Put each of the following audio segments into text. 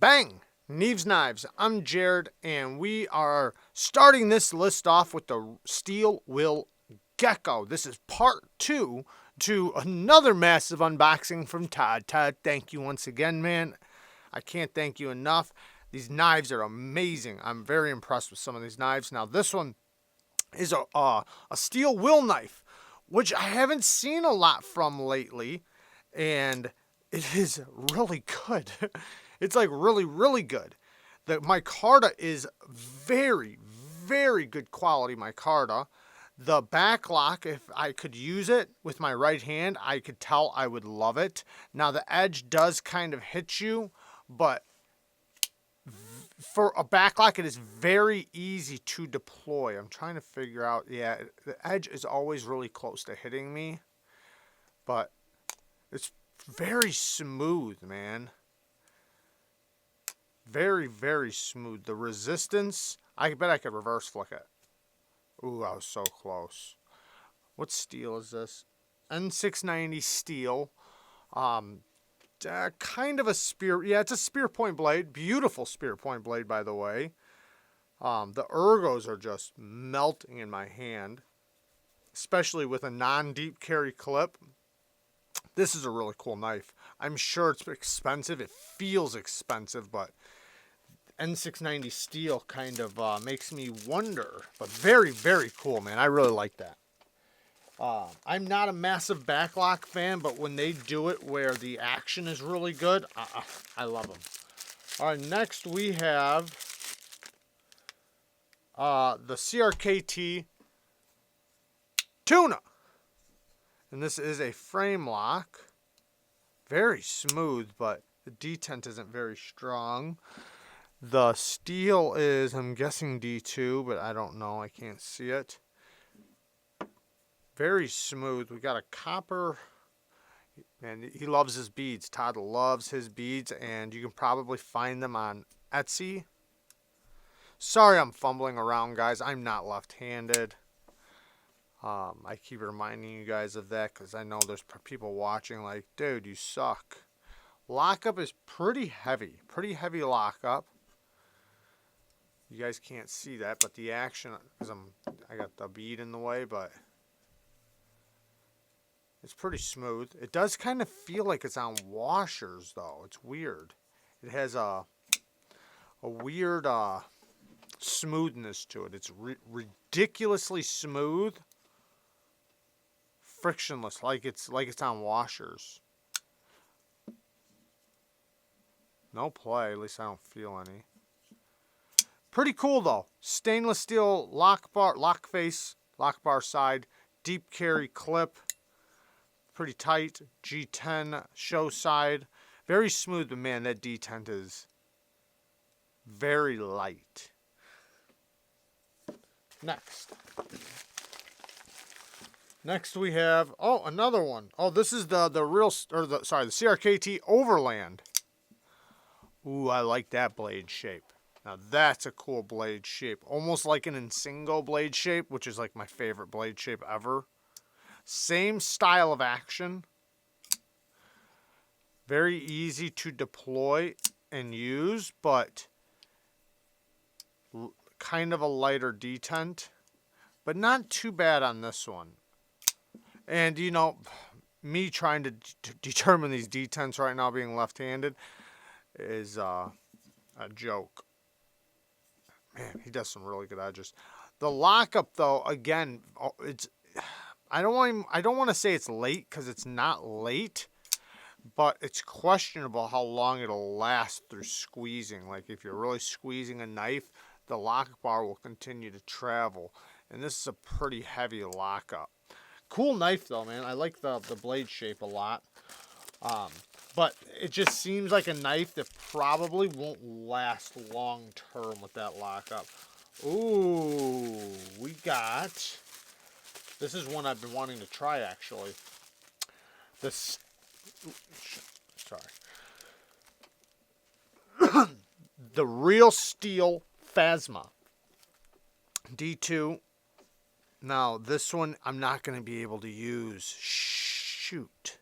Bang! Neves Knives. I'm Jared, and we are starting this list off with the Steel Will Gecko. This is part 2 to another massive unboxing from Todd. Todd, thank you once again, man. I can't thank you enough. These knives are amazing. I'm very impressed with some of these knives. Now, this one is a Steel Will knife, which I haven't seen a lot from lately, and it is really good. It's like really, really good. The micarta is very, very good quality micarta. The back lock, if I could use it with my right hand, I could tell I would love it. Now, the edge does kind of hit you, but for a back lock, it is very easy to deploy. I'm trying to figure out, yeah, the edge is always really close to hitting me, but it's very smooth, man. Very, very smooth. The resistance, I bet I could reverse flick it. Ooh, I was so close. What steel is this? N690 steel. Kind of a spear. Yeah, it's a spear point blade. Beautiful spear point blade, by the way. The ergos are just melting in my hand, especially with a non-deep carry clip. This is a really cool knife. I'm sure it's expensive. It feels expensive, but N690 steel kind of makes me wonder. But very, very cool, man. I really like that. I'm not a massive backlock fan, but when they do it where the action is really good, I love them. All right, next we have the CRKT Tuna. And this is a frame lock. Very smooth, but the detent isn't very strong. The steel is, I'm guessing D2, but I don't know. I can't see it. Very smooth. We got a copper. Man, he loves his beads. Todd loves his beads, and you can probably find them on Etsy. Sorry I'm fumbling around, guys. I'm not left-handed. I keep reminding you guys of that because I know there's people watching like, dude, you suck. Lockup is pretty heavy. Pretty heavy lockup. You guys can't see that, but the action, because I got the bead in the way, but it's pretty smooth. It does kind of feel like it's on washers, though. It's weird. It has a weird smoothness to it. It's ridiculously smooth. Frictionless, like it's on washers. No play, at least I don't feel any. Pretty cool though. Stainless steel lock face, lock bar side, deep carry clip. Pretty tight. G10 show side. Very smooth, but man, that detent is very light. Next we have, oh, another one. Oh, this is the CRKT Overland. Ooh, I like that blade shape. Now that's a cool blade shape. Almost like an Insingo blade shape, which is like my favorite blade shape ever. Same style of action. Very easy to deploy and use, but kind of a lighter detent. But not too bad on this one. And, you know, me trying to determine these detents right now being left-handed is a joke. Man, he does some really good edges. The lockup, though, again, it's I don't want to say it's late because it's not late, but it's questionable how long it'll last through squeezing. Like if you're really squeezing a knife, the lock bar will continue to travel. And this is a pretty heavy lockup. Cool knife though, man. I like the blade shape a lot. But it just seems like a knife that probably won't last long term with that lockup. Ooh, we got, this is one I've been wanting to try actually. This, sorry. The Real Steel Phasma. D2. Now, this one I'm not going to be able to use. Shoot.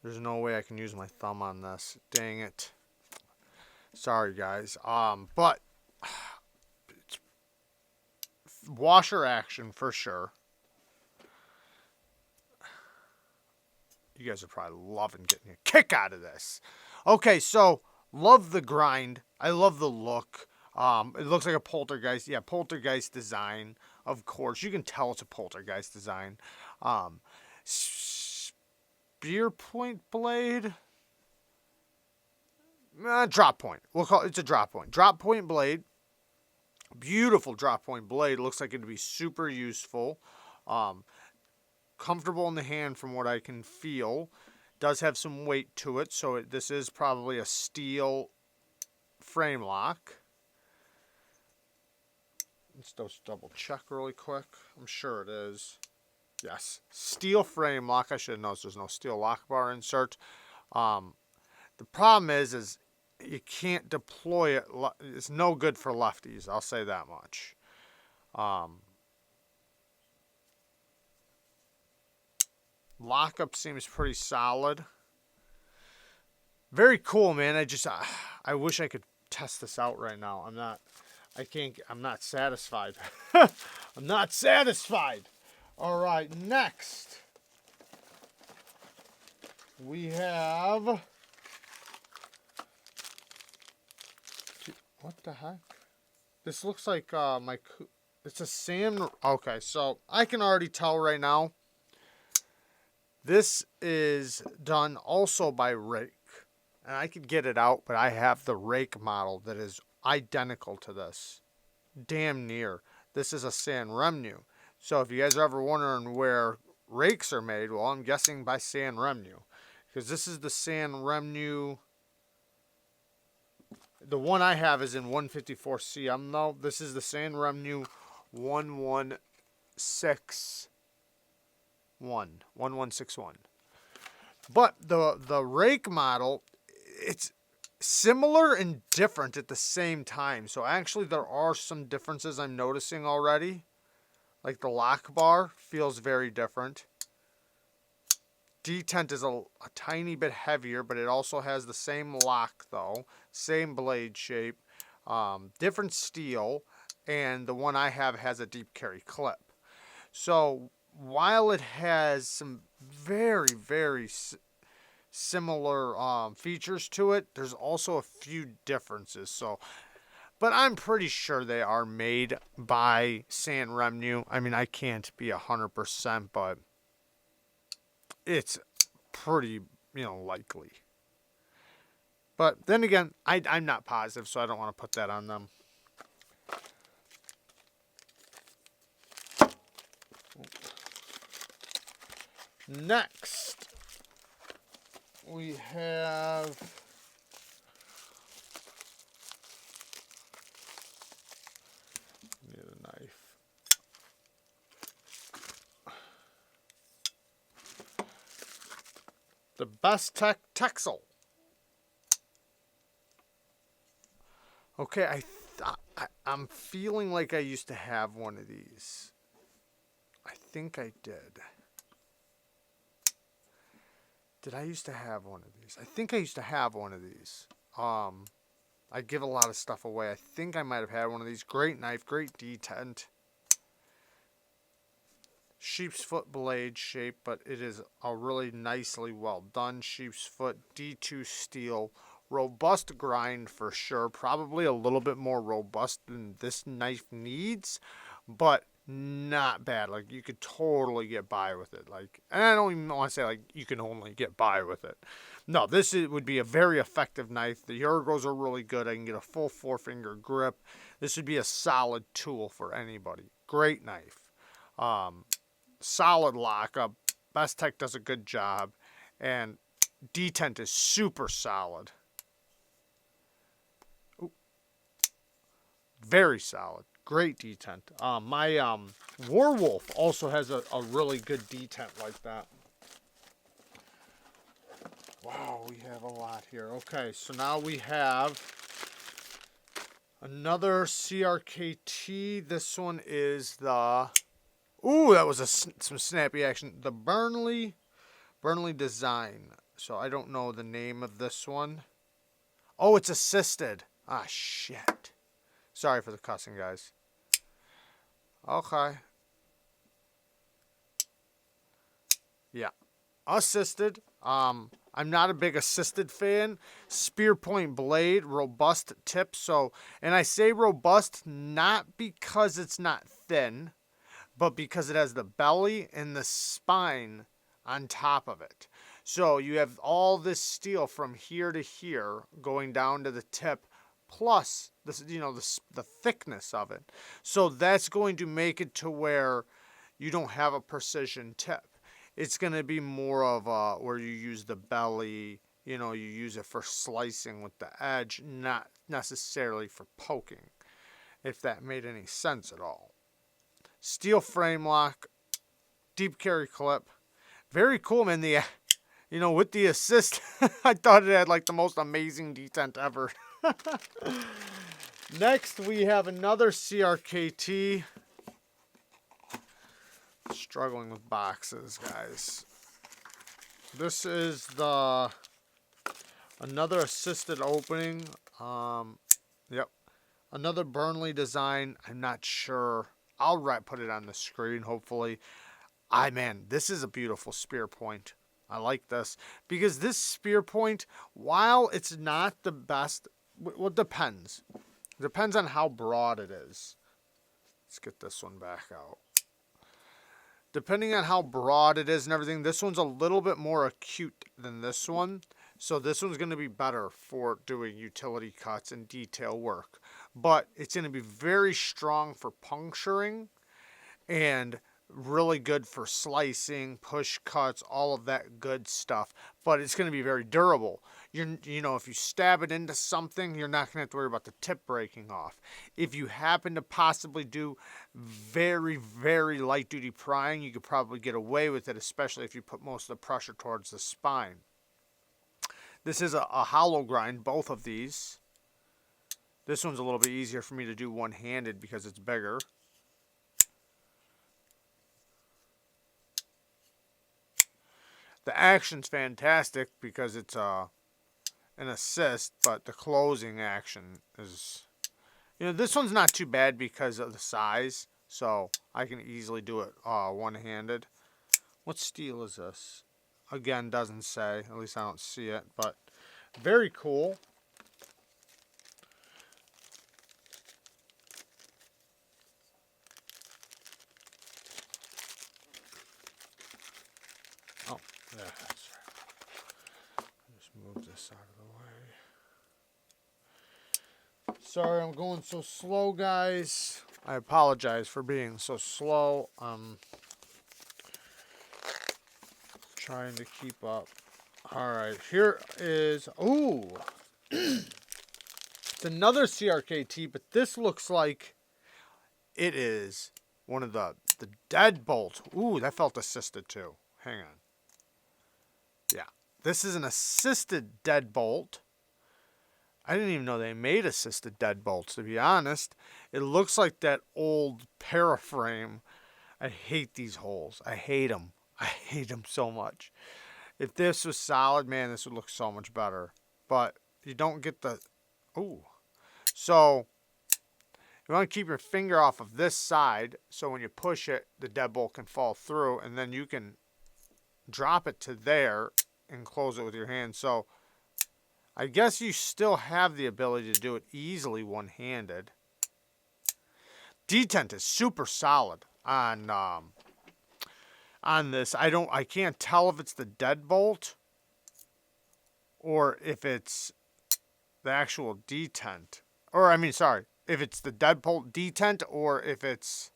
There's no way I can use my thumb on this. Dang it. Sorry, guys. But it's washer action for sure. You guys are probably loving getting a kick out of this. Okay, so love the grind. I love the look. It looks like a poltergeist. Yeah, poltergeist design. Of course, you can tell it's a poltergeist design. Spear point blade. Drop point. We'll call it's a drop point. Drop point blade. Beautiful drop point blade. Looks like it'd be super useful. Comfortable in the hand from what I can feel. Does have some weight to it, so this is probably a steel frame lock. Let's just double check really quick. I'm sure it is. Yes, steel frame lock. I should have noticed there's no steel lock bar insert. The problem is you can't deploy it. It's no good for lefties. I'll say that much. Lockup seems pretty solid. Very cool, man. I wish I could test this out right now. I'm not satisfied. I'm not satisfied. All right, next we have, what the heck? This looks like it's a sand. Okay, so I can already tell right now. This is done also by rake. And I could get it out, but I have the rake model that is identical to this. Damn near. This is a SANRENMU. So if you guys are ever wondering where rakes are made, well, I'm guessing by SANRENMU. Because this is the SANRENMU. The one I have is in 154 cm though. This is the SANRENMU 1161. But the rake model, it's similar and different at the same time. So actually there are some differences I'm noticing already. Like the lock bar feels very different. Detent is a tiny bit heavier, but it also has the same lock though. Same blade shape. Different steel. And the one I have has a deep carry clip. So while it has some very, very similar features to it, there's also a few differences. So, but I'm pretty sure they are made by SANRENMU. I mean, I can't be 100%, but it's pretty, likely. But then again, I'm not positive, so I don't want to put that on them. Next, we have need a knife. The Besttech Texel. Okay, I'm feeling like I used to have one of these. I think I did. Did I used to have one of these? I think I used to have one of these. I give a lot of stuff away. I think I might have had one of these. Great knife, great detent. Sheep's foot blade shape, but it is a really nicely well done sheep's foot. D2 steel. Robust grind for sure. Probably a little bit more robust than this knife needs, but not bad. Like, you could totally get by with it. Like, and I don't even want to say like you can only get by with it. No, would be a very effective knife. The ergos are really good. I can get a full 4-finger grip. This would be a solid tool for anybody. Great knife. Solid lockup. Besttech does a good job, and detent is super solid. Ooh. Very solid. Great detent. My Warwolf also has a really good detent like that. Wow, we have a lot here. Okay, so now we have another CRKT. This one is the... Ooh, that was some snappy action. The Burnley Design. So I don't know the name of this one. Oh, it's assisted. Ah, shit. Sorry for the cussing, guys. Okay. Yeah. Assisted. I'm not a big assisted fan. Spear point blade, robust tip. So, and I say robust not because it's not thin, but because it has the belly and the spine on top of it. So you have all this steel from here to here going down to the tip, plus this, you know, the thickness of it. So that's going to make it to where you don't have a precision tip. It's going to be more of a, where you use the belly, you know, you use it for slicing with the edge, not necessarily for poking, if that made any sense at all. Steel frame lock, deep carry clip. Very cool, man. The, you know, with the assist, I thought it had like the most amazing detent ever. Next, we have another CRKT. Struggling with boxes, guys. This is the another assisted opening. Yep. Another Burnley Design. I'm not sure. I'll put it on the screen, hopefully. Man, this is a beautiful spear point. I like this. Because this spear point, while it's not the best, well, it depends. It depends on how broad it is. Let's get this one back out. Depending on how broad it is and everything, this one's a little bit more acute than this one. So this one's going to be better for doing utility cuts and detail work. But it's going to be very strong for puncturing and really good for slicing, push cuts, all of that good stuff. But it's going to be very durable. You know, if you stab it into something, you're not going to have to worry about the tip breaking off. If you happen to possibly do very, very light duty prying, you could probably get away with it, especially if you put most of the pressure towards the spine. This is a hollow grind, both of these. This one's a little bit easier for me to do one-handed because it's bigger. The action's fantastic because it's an assist, but the closing action is, you know, this one's not too bad because of the size, so I can easily do it one-handed. What steel is this? Again, doesn't say, at least I don't see it, but very cool. Oh, yeah, that's right. Just move this out of the way. Sorry, I'm going so slow, guys. I apologize for being so slow. Trying to keep up. Alright, here is, ooh, it's another CRKT, but this looks like it is one of the Deadbolt. Ooh, that felt assisted too. Hang on. Yeah, this is an assisted Deadbolt. I didn't even know they made assisted Deadbolts, to be honest. It looks like that old paraframe. I hate these holes. I hate them. I hate them so much. If this was solid, man, this would look so much better. But you don't get the... Ooh. So, you want to keep your finger off of this side, so when you push it, the deadbolt can fall through, and then you can drop it to there and close it with your hand. So, I guess you still have the ability to do it easily one-handed. Detent is super solid on this. I can't tell if it's the deadbolt or if it's the actual detent. Or, I mean, sorry, if it's the deadbolt detent or if it's...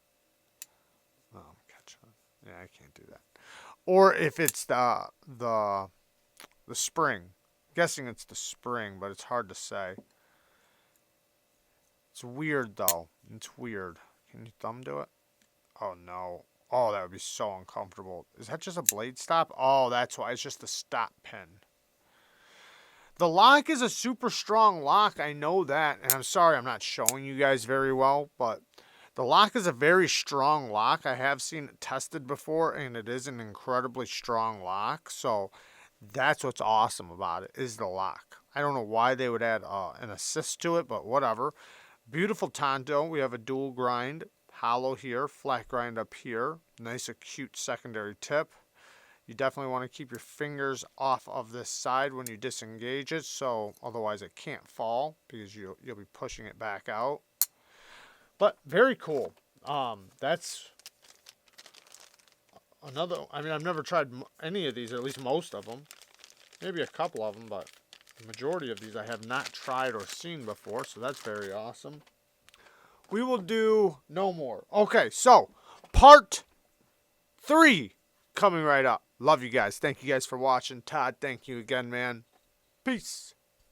Oh, I'm catching. Yeah, I can't do that. Or if it's the spring. I'm guessing it's the spring, but it's hard to say. It's weird, though. It's weird. Can you thumb do it? Oh, no. Oh, that would be so uncomfortable. Is that just a blade stop? Oh, that's why. It's just the stop pin. The lock is a super strong lock. I know that. And I'm sorry I'm not showing you guys very well, but the lock is a very strong lock. I have seen it tested before, and it is an incredibly strong lock. So That's what's awesome about it, is the lock. I don't know why they would add an assist to it, but whatever. Beautiful Tonto. We have a dual grind, hollow here, flat grind up here. Nice acute secondary tip. You definitely want to keep your fingers off of this side when you disengage it, so otherwise it can't fall because you'll be pushing it back out. But very cool. That's another. I mean, I've never tried any of these, or at least most of them. Maybe a couple of them, but the majority of these I have not tried or seen before, so that's very awesome. We will do no more. Okay, so part 3 coming right up. Love you guys. Thank you guys for watching. Todd, thank you again, man. Peace.